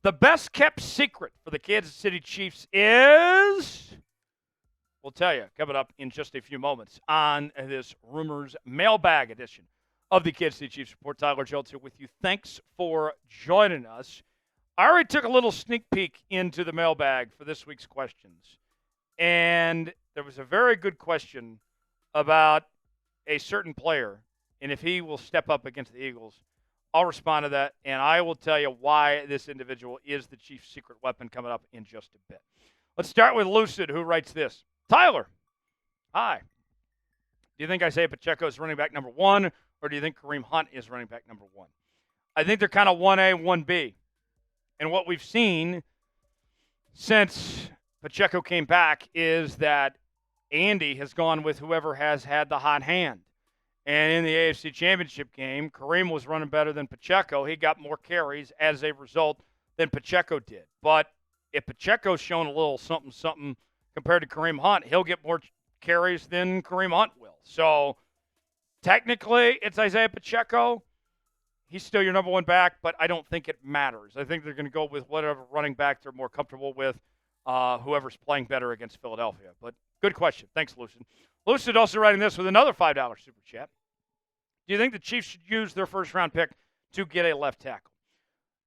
The best kept secret for the Kansas City Chiefs is, we'll tell you, coming up in just a few moments on this Rumors Mailbag edition of the Kansas City Chiefs Report. Tyler Jones here with you. Thanks for joining us. I already took a little sneak peek into the mailbag for this week's questions, and there was a very good question about a certain player and if he will step up against the Eagles. I'll respond to that, and I will tell you why this individual is the Chiefs' secret weapon coming up in just a bit. Let's start with Lucid, who writes this. Tyler, hi. Do you think Isaiah Pacheco is running back number one, or do you think Kareem Hunt is running back number one? I think they're kind of 1A, 1B. And what we've seen since Pacheco came back is that Andy has gone with whoever has had the hot hand. And in the AFC Championship game, Kareem was running better than Pacheco. He got more carries as a result than Pacheco did. But if Pacheco's shown a little something compared to Kareem Hunt, he'll get more carries than Kareem Hunt will. So technically, it's Isaiah Pacheco. He's still your number one back, but I don't think it matters. I think they're going to go with whatever running back they're more comfortable with, whoever's playing better against Philadelphia. But good question. Thanks, Lucid. Lucid also writing this with another $5 super chat. Do you think the Chiefs should use their first-round pick to get a left tackle?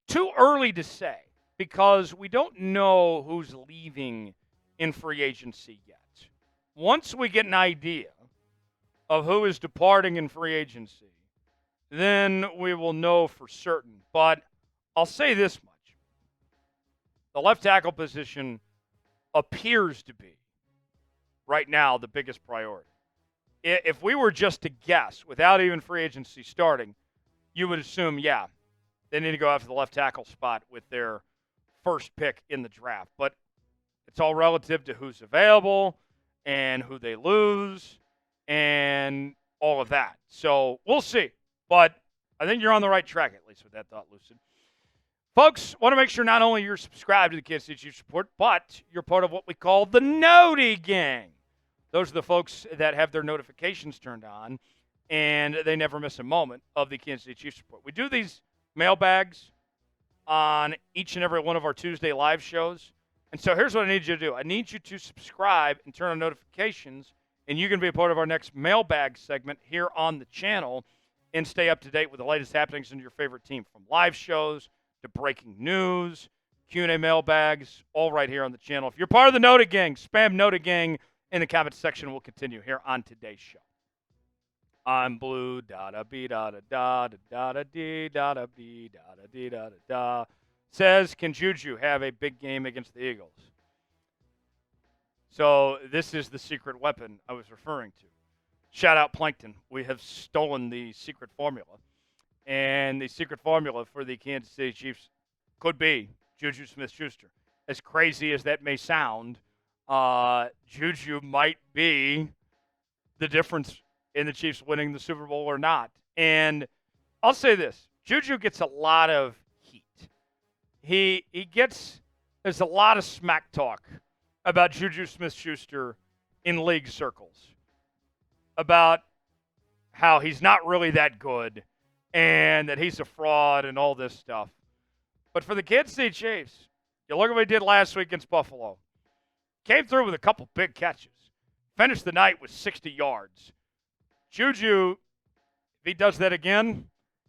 Too early to say because we don't know who's leaving in free agency yet. Once we get an idea of who is departing in free agency, then we will know for certain. But I'll say this much. The left tackle position appears to be, right now, the biggest priority. If we were just to guess, without even free agency starting, you would assume, yeah, they need to go after the left tackle spot with their first pick in the draft. But it's all relative to who's available and who they lose and all of that. So we'll see. But I think you're on the right track, at least with that thought, Lucid. Folks, want to make sure not only you're subscribed to the Kansas City Chiefs Report, but you're part of what we call the Noti Gang. Those are the folks that have their notifications turned on, and they never miss a moment of the Kansas City Chiefs Report. We do these mailbags on each and every one of our Tuesday live shows. And so here's what I need you to do. I need you to subscribe and turn on notifications, and you can be a part of our next mailbag segment here on the channel and stay up to date with the latest happenings in your favorite team, from live shows to breaking news, Q&A mailbags, all right here on the channel. If you're part of the Noti Gang, spam Noti Gang in the comment section. We'll continue here on today's show. I'm blue, da-da-bee, da-da-da, da-da-dee, da-da-bee, da-da-dee, da-da-da. Says, can JuJu have a big game against the Eagles? So this is the secret weapon I was referring to. Shout out Plankton. We have stolen the secret formula. And the secret formula for the Kansas City Chiefs could be JuJu Smith-Schuster. As crazy as that may sound, JuJu might be the difference in the Chiefs winning the Super Bowl or not. And I'll say this. JuJu gets a lot of heat. There's a lot of smack talk about JuJu Smith-Schuster in league circles, about how he's not really that good and that he's a fraud and all this stuff. But for the Kansas City Chiefs, you look at what he did last week against Buffalo. Came through with a couple big catches. Finished the night with 60 yards. JuJu, if he does that again,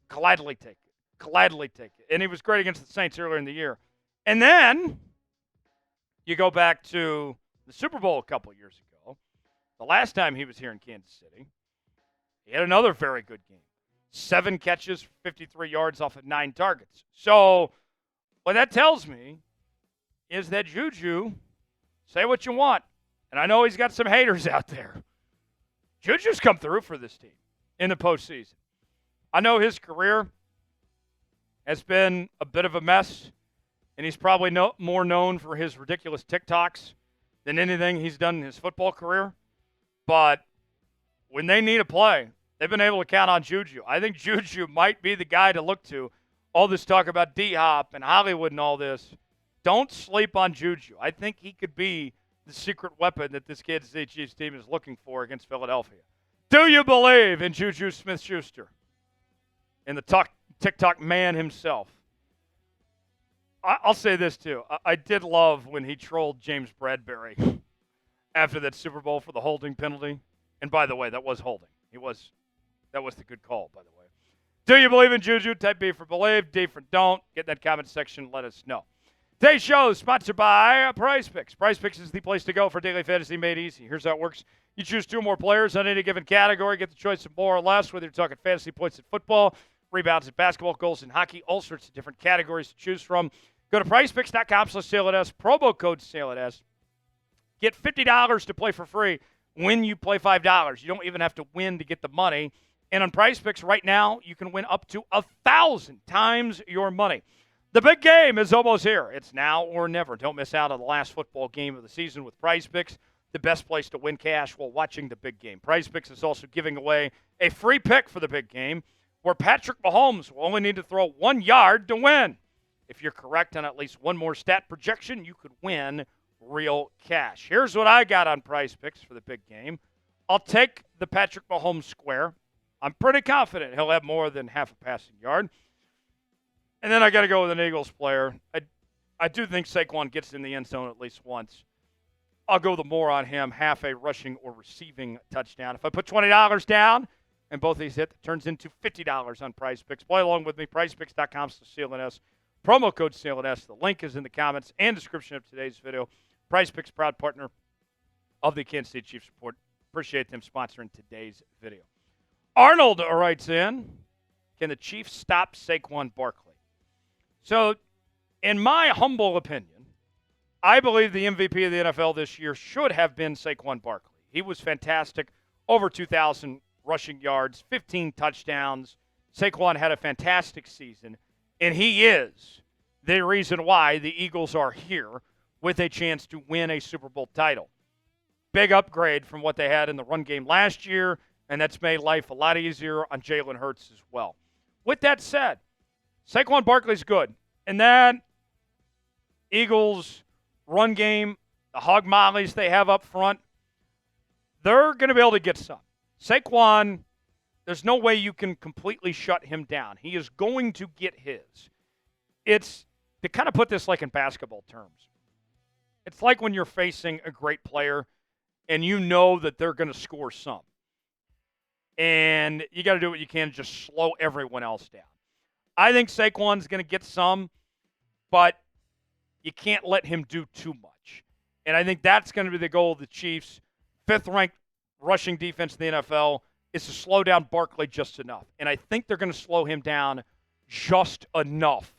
gladly take it. Gladly take it. And he was great against the Saints earlier in the year. And then you go back to the Super Bowl a couple years ago. The last time he was here in Kansas City, he had another very good game. 7 catches, 53 yards off of 9 targets. So what that tells me is that JuJu, say what you want, and I know he's got some haters out there. JuJu's come through for this team in the postseason. I know his career has been a bit of a mess, and he's probably more known for his ridiculous TikToks than anything he's done in his football career. But when they need a play, they've been able to count on JuJu. I think JuJu might be the guy to look to. All this talk about D-Hop and Hollywood and all this, don't sleep on JuJu. I think he could be the secret weapon that this Kansas City Chiefs team is looking for against Philadelphia. Do you believe in JuJu Smith-Schuster? In the TikTok man himself. I'll say this, too. I did love when he trolled James Bradbury after that Super Bowl for the holding penalty. And by the way, that was holding. That was the good call, by the way. Do you believe in JuJu? Type B for believe, D for don't. Get in that comment section. Let us know. Today's show is sponsored by PrizePicks. PrizePicks is the place to go for daily fantasy made easy. Here's how it works. You choose 2 or more players on any given category. Get the choice of more or less, whether you're talking fantasy points in football, rebounds in basketball, goals in hockey, all sorts of different categories to choose from. Go to PrizePicks.com/SailItS, promo code SailItS. Get $50 to play for free when you play $5. You don't even have to win to get the money. And on PrizePicks right now, you can win up to 1,000 times your money. The big game is almost here. It's now or never. Don't miss out on the last football game of the season with PrizePicks, the best place to win cash while watching the big game. PrizePicks is also giving away a free pick for the big game where Patrick Mahomes will only need to throw 1 yard to win. If you're correct on at least one more stat projection, you could win real cash. Here's what I got on PrizePicks for the big game. I'll take the Patrick Mahomes square. I'm pretty confident he'll have more than half a passing yard. And then I got to go with an Eagles player. I do think Saquon gets in the end zone at least once. I'll go the more on him, half a rushing or receiving touchdown. If I put $20 down and both these hit, it turns into $50 on PrizePicks. Play along with me, PrizePicks.com/SailItS. Promo code SailItS. The link is in the comments and description of today's video. PrizePicks, proud partner of the Kansas City Chiefs Report. Appreciate them sponsoring today's video. Arnold writes in, can the Chiefs stop Saquon Barkley? So, in my humble opinion, I believe the MVP of the NFL this year should have been Saquon Barkley. He was fantastic, over 2,000 rushing yards, 15 touchdowns. Saquon had a fantastic season, and he is the reason why the Eagles are here with a chance to win a Super Bowl title. Big upgrade from what they had in the run game last year, and that's made life a lot easier on Jalen Hurts as well. With that said, Saquon Barkley's good. And that Eagles run game, the hog mollies they have up front, they're going to be able to get some. Saquon, there's no way you can completely shut him down. He is going to get his. It's, to kind of put this like in basketball terms, it's like when you're facing a great player and you know that they're going to score some. And you got to do what you can to just slow everyone else down. I think Saquon's going to get some, but you can't let him do too much. And I think that's going to be the goal of the Chiefs. 5th-ranked rushing defense in the NFL is to slow down Barkley just enough. And I think they're going to slow him down just enough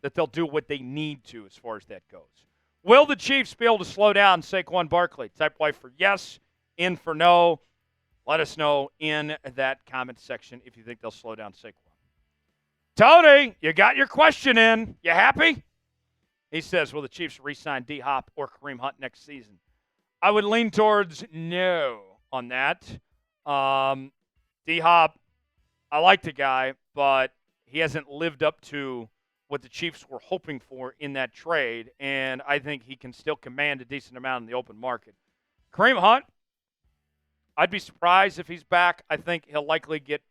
that they'll do what they need to as far as that goes. Will the Chiefs be able to slow down Saquon Barkley? Type Y for yes, in for no. Let us know in that comment section if you think they'll slow down Saquon. Tony, you got your question in. You happy? He says, will the Chiefs re-sign D-Hop or Kareem Hunt next season? I would lean towards no on that. D-Hop, I like the guy, but he hasn't lived up to what the Chiefs were hoping for in that trade, and I think he can still command a decent amount in the open market. Kareem Hunt, I'd be surprised if he's back. I think he'll likely get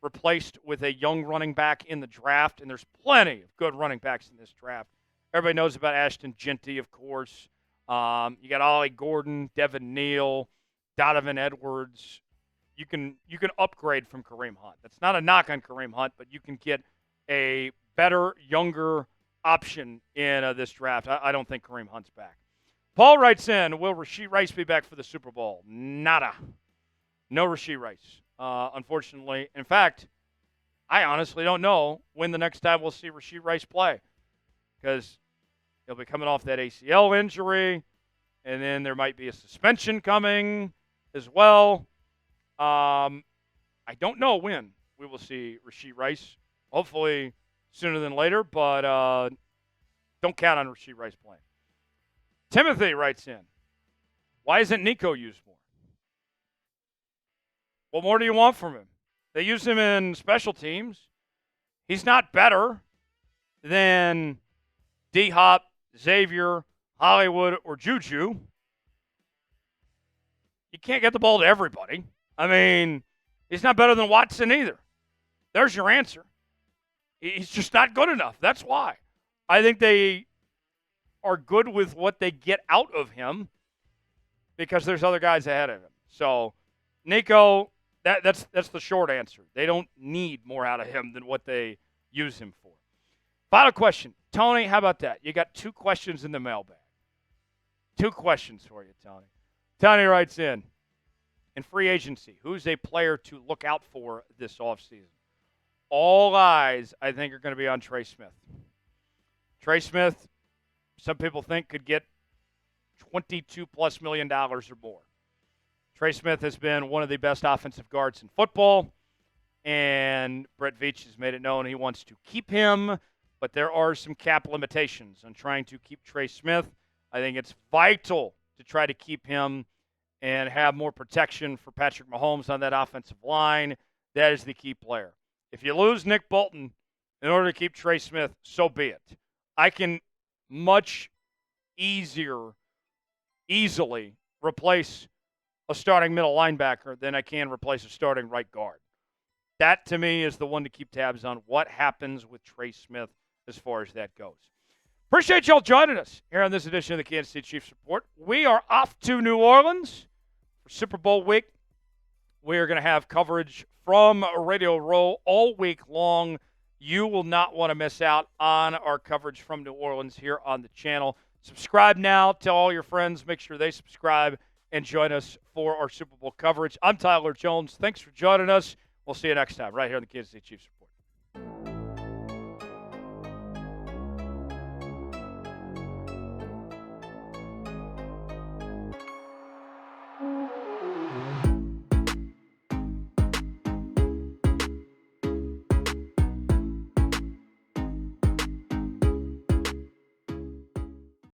replaced with a young running back in the draft, and there's plenty of good running backs in this draft. Everybody knows about Ashton Genty, of course. You got Ollie Gordon, Devin Neal, Donovan Edwards. You can upgrade from Kareem Hunt. That's not a knock on Kareem Hunt, but you can get a better, younger option in this draft. I don't think Kareem Hunt's back. Paul writes in, will Rashee Rice be back for the Super Bowl? Nada. No Rashee Rice, unfortunately. In fact, I honestly don't know when the next time we'll see Rashee Rice play, because he'll be coming off that ACL injury, and then there might be a suspension coming as well. I don't know when we will see Rashee Rice. Hopefully sooner than later, but don't count on Rashee Rice playing. Timothy writes in, why isn't Nico used more? What more do you want from him? They use him in special teams. He's not better than D-Hop, Xavier, Hollywood, or JuJu. You can't get the ball to everybody. I mean, he's not better than Watson either. There's your answer. He's just not good enough. That's why. I think they are good with what they get out of him because there's other guys ahead of him. So, Nico, that's the short answer. They don't need more out of him than what they use him for. Final question. Tony, how about that? You got 2 questions in the mailbag. 2 questions for you, Tony. Tony writes in free agency, who's a player to look out for this offseason? All eyes, I think, are going to be on Trey Smith. Trey Smith, some people think, could get $22+ million or more. Trey Smith has been one of the best offensive guards in football, and Brett Veach has made it known he wants to keep him, but there are some cap limitations on trying to keep Trey Smith. I think it's vital to try to keep him and have more protection for Patrick Mahomes on that offensive line. That is the key player. If you lose Nick Bolton in order to keep Trey Smith, so be it. I can much easily replace a starting middle linebacker than I can replace a starting right guard. That, to me, is the one to keep tabs on, what happens with Trey Smith as far as that goes. Appreciate y'all joining us here on this edition of the Kansas City Chiefs Report. We are off to New Orleans for Super Bowl week. We are going to have coverage from Radio Row all week long. You will not want to miss out on our coverage from New Orleans here on the channel. Subscribe now. Tell all your friends. Make sure they subscribe and join us for our Super Bowl coverage. I'm Tyler Jones. Thanks for joining us. We'll see you next time right here on the Kansas City Chiefs Report.